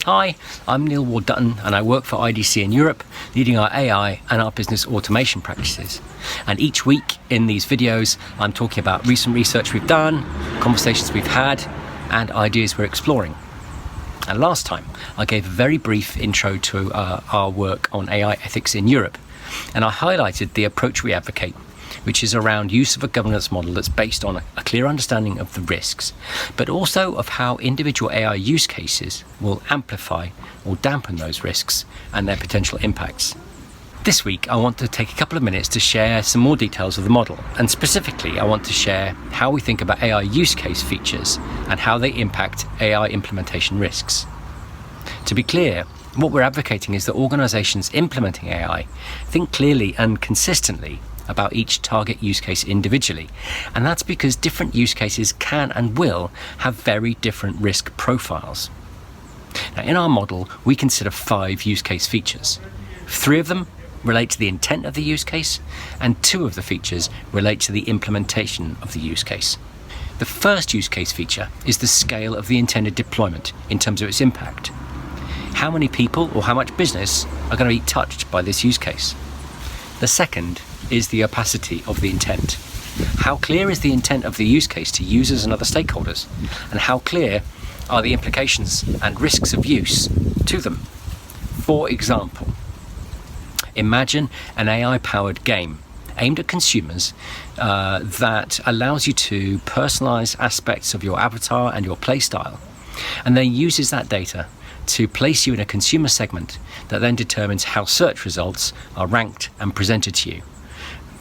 Hi, I'm Neil Ward-Dutton and I work for IDC in Europe, leading our AI and our business automation practices. And each week in these videos, I'm talking about recent research we've done, conversations we've had, and ideas we're exploring. And last time, I gave a very brief intro to our work on AI ethics in Europe, and I highlighted the approach we advocate, which is around use of a governance model that's based on a clear understanding of the risks, but also of how individual AI use cases will amplify or dampen those risks and their potential impacts. This week, I want to take a couple of minutes to share some more details of the model, and specifically, I want to share how we think about AI use case features and how they impact AI implementation risks. To be clear, what we're advocating is that organizations implementing AI think clearly and consistently about each target use case individually, and that's because different use cases can and will have very different risk profiles. Now, in our model, we consider 5 use case features. 3 of them relate to the intent of the use case, and 2 of the features relate to the implementation of the use case. The first use case feature is the scale of the intended deployment in terms of its impact. How many people or how much business are going to be touched by this use case? The second is the opacity of the intent. How clear is the intent of the use case to users and other stakeholders? And how clear are the implications and risks of use to them? For example, imagine an AI-powered game aimed at consumers that allows you to personalize aspects of your avatar and your playstyle, and then uses that data to place you in a consumer segment that then determines how search results are ranked and presented to you.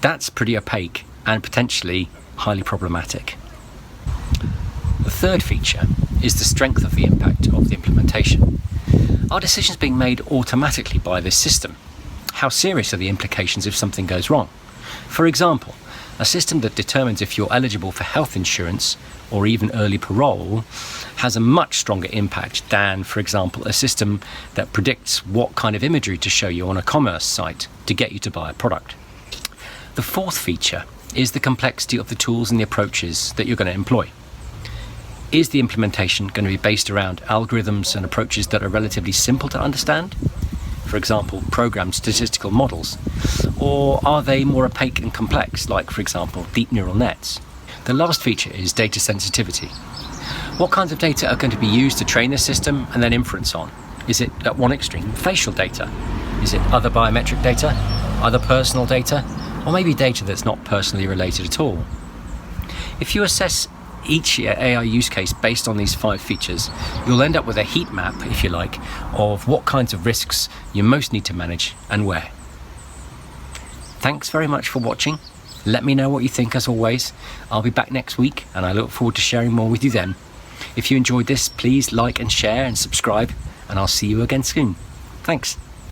That's pretty opaque and potentially highly problematic. The third feature is the strength of the impact of the implementation. Are decisions being made automatically by this system? How serious are the implications if something goes wrong? For example, a system that determines if you're eligible for health insurance or even early parole has a much stronger impact than, for example, a system that predicts what kind of imagery to show you on a commerce site to get you to buy a product. The fourth feature is the complexity of the tools and the approaches that you're going to employ. Is the implementation going to be based around algorithms and approaches that are relatively simple to understand? For example, programmed statistical models. Or are they more opaque and complex, like, for example, deep neural nets? The last feature is data sensitivity. What kinds of data are going to be used to train this system and then inference on? Is it, at one extreme, facial data? Is it other biometric data? Other personal data? Or maybe data that's not personally related at all? If you assess each AI use case based on these 5 features, you'll end up with a heat map, if you like, of what kinds of risks you most need to manage and where. Thanks very much for watching. Let me know what you think as always. I'll be back next week and I look forward to sharing more with you then. If you enjoyed this, please like and share and subscribe, and I'll see you again soon. Thanks.